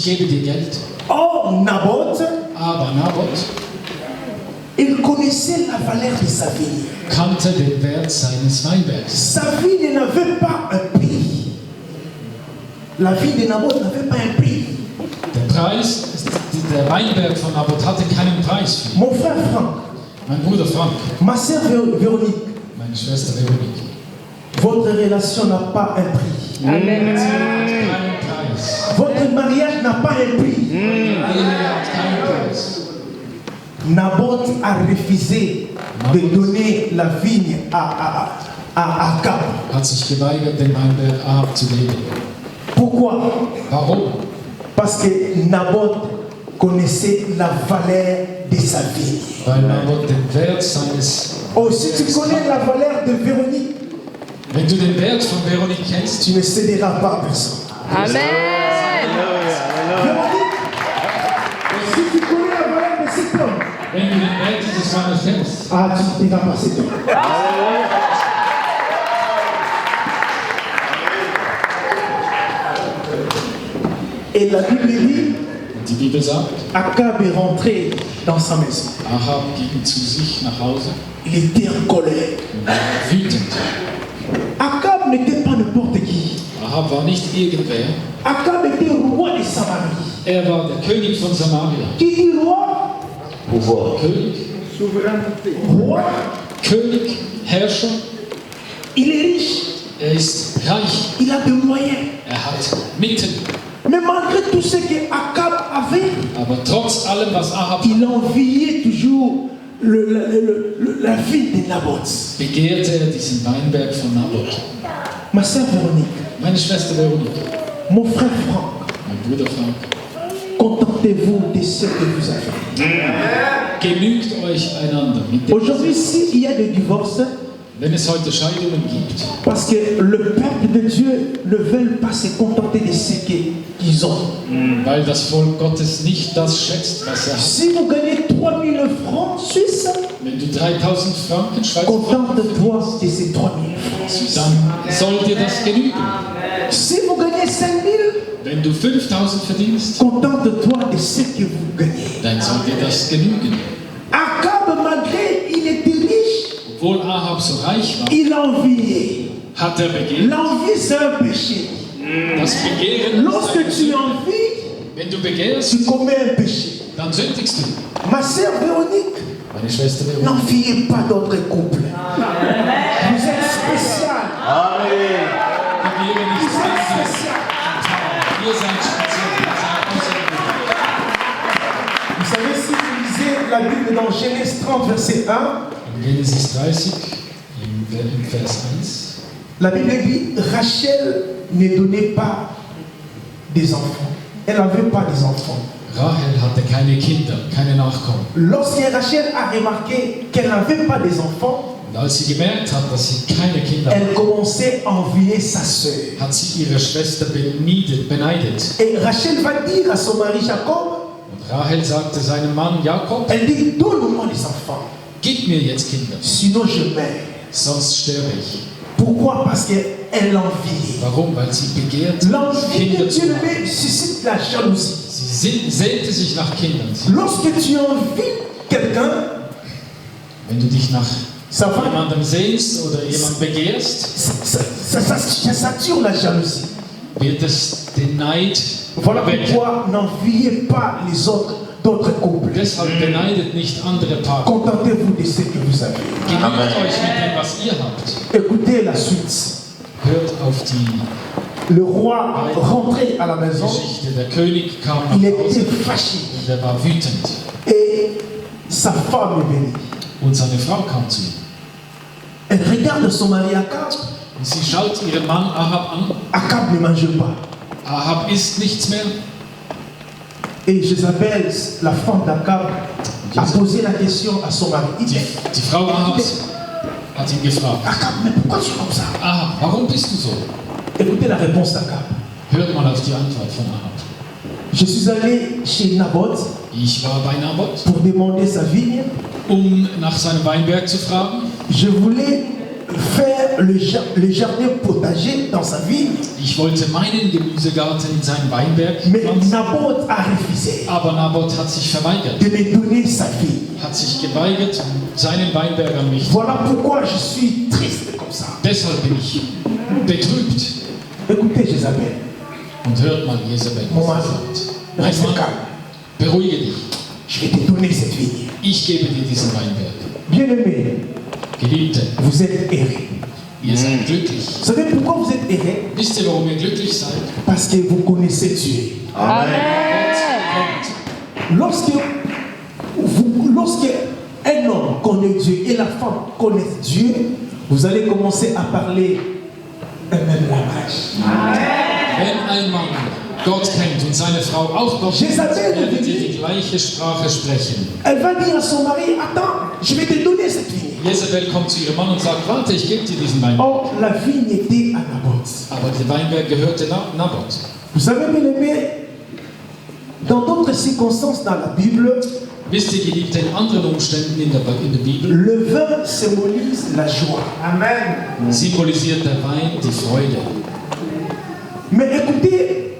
gebe dir Geld. Or, Naboth, Aber Naboth il connaissait la valeur de sa vigne. kannte den Wert seines Weinbergs. Sa vigne n'avait pas un prix. La vigne de Naboth n'avait pas un prix. Der Weinberg von Naboth hatte keinen Preis für ihn. Mon frère Franck, Mein Bruder Frank, ma sœur Véronique, meine Schwester Veronique, votre relation n'a pas un prix. Amen. Sie hat keinen Preis. Votre mariage n'a pas un prix. Ehe hat keinen Preis. Naboth a refusé de donner la vigne à Akab. Hat sich geweigert, den Weinberg Ahab zu geben. Pourquoi? Warum? Parce que Naboth connaissait la valeur de sa vigne. Weil Naboth den Wert seines... Oh, si tu connais la valeur de Véronique, Wenn du den Wert von Veronique kennst, tu ne céderas pas à personne. Amen. Véronique, si tu connais la valeur de cet homme, wenn du den Wert dieses Mannes kennst, ah, tu ne diras pas cet homme. Et la Bible dit, die Bibel sagt, Akab est rentré dans sa maison. Ahab ging zu sich nach Hause Il était en colère. und war wütend. Akab n'était pas n'importe qui. Ahab war nicht irgendwer, Akab était roi de Samarie. er war der König von Samaria. Qui dit roi? König, Roi. König, Herrscher, Il est riche. er ist reich, Il a des moyens. er hat Mittel. Mais malgré tout ce que Akab avait, Aber trotz allem, was Ahab il enviait toujours la vie de Naboth. begehrte er diesen Weinberg von Naboth. Ma sœur Véronique, Meine Schwester Veronique, mon frère Franck, mein Bruder Frank, contentez-vous de ce que vous avez. genügt euch einander mit dem. Aujourd'hui, s'il y a des divorces, Wenn es heute Scheidungen gibt, parce que le peuple de Dieu ne veut pas se contenter de ce qu'ils ont. weil das Volk Gottes nicht das schätzt, was er hat. Si vous gagnez 3000 francs suisses, Wenn du 3000 Franken Schweizer Franken contente-toi de ces 3000 francs suisses. dann soll dir das genügen. Si vous gagnez 5000, Wenn du 5000 verdienst, contente-toi de ce que vous gagnez. dann soll dir das genügen. Akab, malgré il était riche, Obwohl Ahab so reich war, il enviait. hat er begehrt. L'envie, c'est un péché. Das Begehren ist Lorsque eine tu Sünde. envies, Wenn du begehrst, tu commets un péché. dann sündigst du. Ma sœur Véronique, Meine Schwester Veronique, n'enviez pas d'autres couples. Vous êtes spécial. begehre nicht Vous êtes anders. spécial. Ihr seid speziell, ihr seid außergewöhnlich. Vous savez, si vous lisez la Bible dans Genèse 30, verset 1, In Genesis 30, im Vers 1, la Bible dit Rachel ne donnait pas des enfants. Elle n'avait pas des enfants. Rahel hatte keine Kinder, keine Nachkommen. Lorsque Rachel a remarqué qu'elle n'avait pas des enfants, Und als sie gemerkt hat, dass sie keine Kinder elle hat, commençait à envier sa sœur. hat sie ihre Schwester beneidet. Et Rachel va dire à son mari Jacob, Und Rahel sagte seinem Mann Jakob, elle dit, donne-moi des enfants, gib mir jetzt Kinder, sinon je meurs. sonst sterbe ich. Pourquoi? Parce qu'elle envie. Warum? Weil sie begehrt, L'envie de Kinder zu Dieu haben. suscite la jalousie. Sie sehnte sich nach Kindern. Lorsque tu envies quelqu'un, Wenn du dich nach ça va, jemandem sehnst oder jemand begehrst, ça tue la jalousie. wird es den Neid Voilà wecken. pourquoi n'enviez pas les autres d'autres couples. Deshalb beneidet nicht andere Partner. Contentez-vous de ce que vous avez. Genügt euch mit dem, was ihr habt. Écoutez la suite. Hört auf die Le roi rentrait à la maison, Geschichte. Der König kam il nach était Hause fâché und er war wütend. et sa femme est venue. Und seine Frau kam zu ihm. Elle regarde son mari Akab. Und sie schaut ihren Mann Ahab an. Akab ne mange pas. Ahab isst nichts mehr. Et Jézabel, la femme d'Akab, a posé la question à son mari. Il dit, Die Frau Ahabs hat ihn gefragt, Akab, mais pourquoi tu es comme ça? Ahab, warum bist du so? Écoutez la réponse d'Akab. Hört mal auf die Antwort von Ahab. Je suis allé chez Naboth Ich war bei Naboth, pour demander sa vigne. nach seinem Weinberg zu fragen. Je voulais faire le jardin potager dans sa ville. Ich wollte meinen Gemüsegarten in seinem Weinberg Mais pflanzen, Naboth a refusé aber Naboth hat sich verweigert. de me donner sa fille. Hat sich geweigert, seinen Weinberg an mich. Voilà pourquoi je suis triste comme ça. Deshalb bin ich betrübt. Écoutez, Jézabel, Und hört mal, Jezebel, mon was mari, er sagt. Mein reste Mann, calme. beruhige dich. Je vais te donner cette vigne. Ich gebe dir diesen Weinberg. Bien-aimé, Geliebte, vous êtes errés. ihr seid glücklich. Vous savez pourquoi vous êtes errés? Wisst ihr, warum ihr glücklich seid? Parce que vous connaissez Dieu. Gott kommt. Lorsque un homme connaît Dieu et la femme connaissent Dieu, vous allez commencer à parler un même langage. Wenn ein Mann Gott kennt und seine Frau auch Gott kennt, Jezabel werdet ihr die gleiche Sprache sprechen. Elle va dire à son mari, attends, je vais te donner cette vigne. Jezebel kommt zu ihrem Mann und sagt, warte, ich gebe dir diesen Weinberg. Or, la vigne était à Naboth. Aber der Weinberg gehörte Naboth. Vous savez, bien aimé, dans d'autres circonstances dans la Bible, Wisst ihr, Geliebte, in anderen Umständen in der Bibel le vin symbolise la joie. Amen. symbolisiert der Wein die Freude. Mais écoutez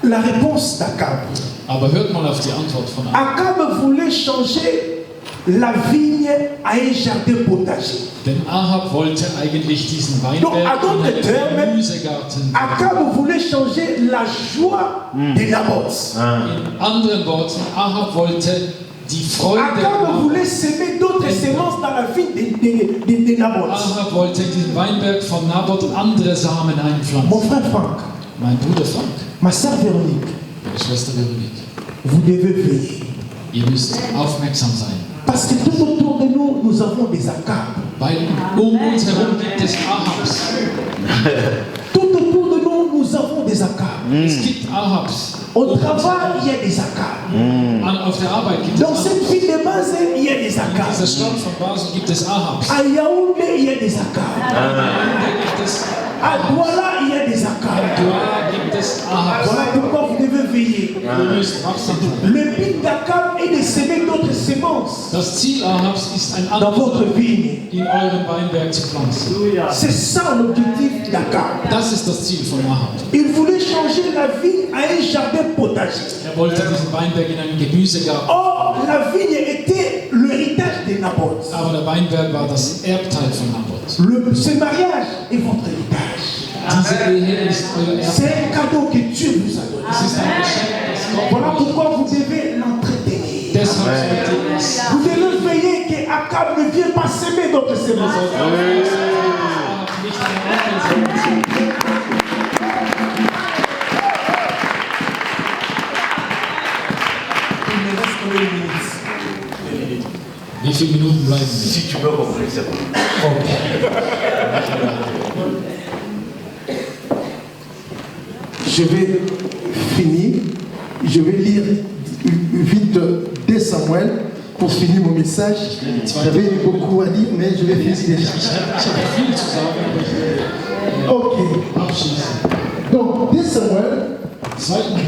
la réponse d'Akab. Aber hört mal auf die Antwort von Ahab. Akab voulait changer la vigne à un jardin potager. Denn Ahab wollte eigentlich diesen Donc, à Weinberg d'autres in einen termes, Gemüsegarten. Akab voulait changer la joie de Naboth. In anderen Worten, Ahab wollte die Freude. Akab voulait semer d'autres semences dans la vigne de Naboth. Ahab wollte diesen Weinberg von Naboth andere Samen Mon einpflanzen. frère Franck, Mein Bruder Frank, ma sœur Véronique, meine Schwester Veronique, vous devez veiller. ihr müsst aufmerksam sein. Parce que tout autour de nous, nous avons des Akab. Weil uns herum gibt es Ahabs. Tout autour de nous, nous avons des Akab. Es gibt Ahabs. Au travail, il y a des Akab. Auf der Arbeit gibt es Dans Ahabs. cette ville de base, il y a des In dieser Akab. Stadt von Basel gibt es Ahabs. À Yaoundé, il y a des Akab. Da gibt es À Douala, il y a des Akab. Douala gibt es Ahabs. Voilà pourquoi vous devez veiller. Ihr müsst wachsam sein. Le but d'Akab est de semer d'autres semences Das Ziel Ahabs ist ein dans votre anderes vigne. in euren Weinberg zu pflanzen. C'est ça l'objectif d'Akab. Das ist das Ziel von Ahab. Il voulait changer la vigne à un jardin potager. Er wollte diesen Weinberg in einen Gemüsegarten. Or, la vigne était l'héritage de Naboth. Aber der Weinberg war das Erbteil von Naboth. Ce mariage est votre héritage. Diese Ehe ist euer C'est Erbteil. un cadeau que Dieu vous a donné. Es ist ein Geschenk, das Gott Voilà euch. pourquoi vous devez l'entretenir. Deshalb sollt ihr es Vous devez veiller que Akab ne vienne pas semer d'autres semences. Ahab nicht ein anderes Samen. Il me reste combien de minutes? Wie viele Minuten bleiben mir? Si tu peux conclure, c'est bon. Je vais finir. Je vais lire vite 2 Samuel pour finir mon message. J'avais beaucoup à dire, mais je vais finir déjà. Ich habe viel zu sagen, aber Ok. ich abschließe. Donc, 2 Samuel, 2. Samuel,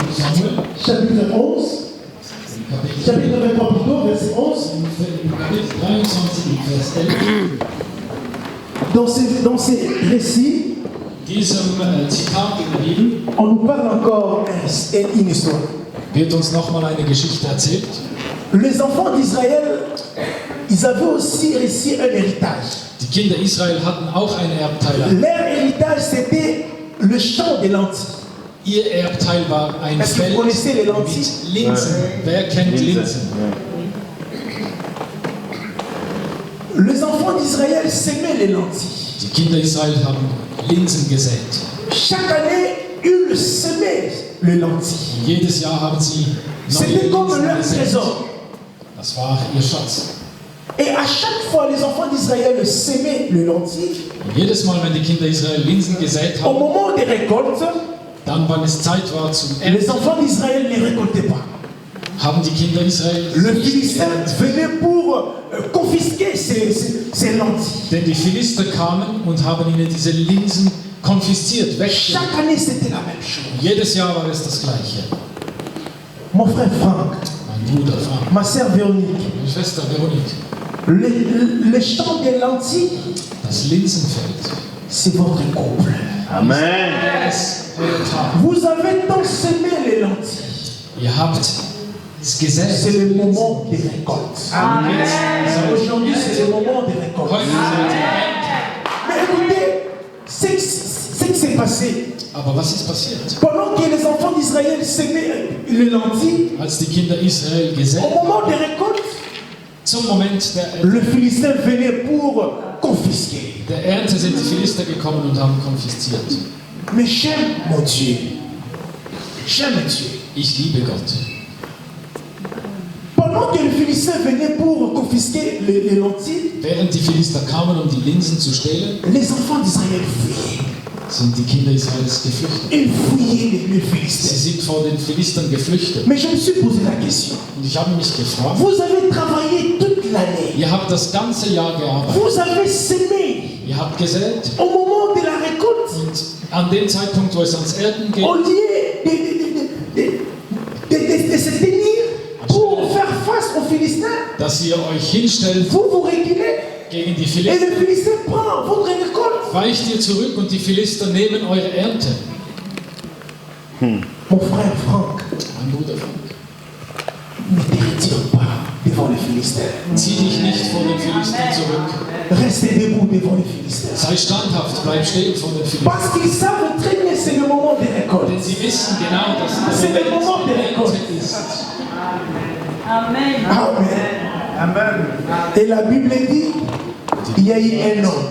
chapitre 11, chapitre 23 plutôt, verset 11. im Kapitel 23, Vers 11. Dans ces récits, Diesem Zitat in der Bibel on nous parle encore une histoire. wird uns nochmal eine Geschichte erzählt. Les enfants d'Israël, ils avaient aussi reçu un héritage. Die Kinder Israel hatten auch ein Erbteil. Leur héritage, c'était le champ des lentilles. Ihr Erbteil war ein Est-ce que vous Feld connaissez les lentilles? mit Linsen. Wer kennt Linsen? Les enfants d'Israël s'aimaient les lentilles. Die Kinder Israel haben Linsen gesät. Chaque année, ils semaient les lentilles. Jedes Jahr haben sie neue C'était comme Linsen leur gesät. trésor. Das war ihr Schatz. Et à chaque fois, les enfants d'Israël semaient les lentilles. Und jedes Mal, wenn die Kinder Israel Linsen gesät Au haben, moment des récoltes, dann, wann es Zeit war zum les Ernten, enfants d'Israël ne récoltaient pas. haben die Kinder Israel Le nicht Philistin geerntet. venait pour confisquer ces lentilles. Denn die Philister kamen und haben ihnen diese Linsen konfisziert, weggenommen. Chaque année, c'était la même chose. Jedes Jahr war es das Gleiche. Mon frère Franck, Mein Bruder Frank, ma sœur Véronique, meine Schwester Veronique, Le champ des lentilles, Das Linsenfeld. c'est votre couple. Amen. Das ist euer Tag. Vous avez tant semé les lentilles. Ihr habt es gesät. C'est le moment des récoltes. Aujourd'hui, c'est le moment des récoltes. Heute seid ihr. Mais écoutez, ce qui s'est passé, Aber was ist passiert? pendant que les enfants d'Israël sémaient les lentilles, Als die Kinder Israel gesät au moment des récoltes, zum Moment le Philistin venait pour confisquer. der Ernte sind die Philister gekommen und haben konfisziert. Mais j'aime mon Dieu. J'aime Dieu. Ich liebe Gott. Pendant que le Philistin venait pour confisquer les lentilles, Während die Philister kamen, um die Linsen zu stehlen, les enfants d'Israël fuyaient. sind die Kinder Israels geflüchtet. Ils fuyaient les Sie Philistins. sind vor den Philistern geflüchtet. Mais je me suis posé la question. Und ich habe mich gefragt, Vous avez travaillé toute l'année. ihr habt das ganze Jahr gearbeitet. Vous avez semé. Ihr habt gesät Au moment de la récolte, und an dem Zeitpunkt, wo es ans Ernten geht, au lieu de se tenir pour faire face aux Philistins, dass ihr euch hinstellt vous reculez gegen die et Philister, le Philistin prend votre récolte. weicht ihr zurück und die Philister nehmen eure Ernte. Mon frère Franck, Mein Bruder Frank, ne te retire pas devant les Philistins. zieh dich nicht vor den Philistern zurück. Restez debout devant les Philistins. Sei standhaft, bleib stehen vor den Philistern. Parce qu'ils savent très bien c'est le moment des récoltes. Denn sie wissen genau, dass C'est le moment des der récoltes. Ernte ist. Amen. Amen. Et la Bible dit, il y a eu un homme.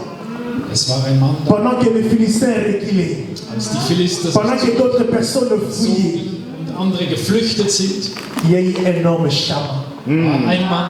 Es war ein Mann, Pendant que les Philistins reculaient, als die Philister pendant que d'autres personnes fuyaient, zogen und andere geflüchtet sind, il y a eu un homme charmant. war ein Mann,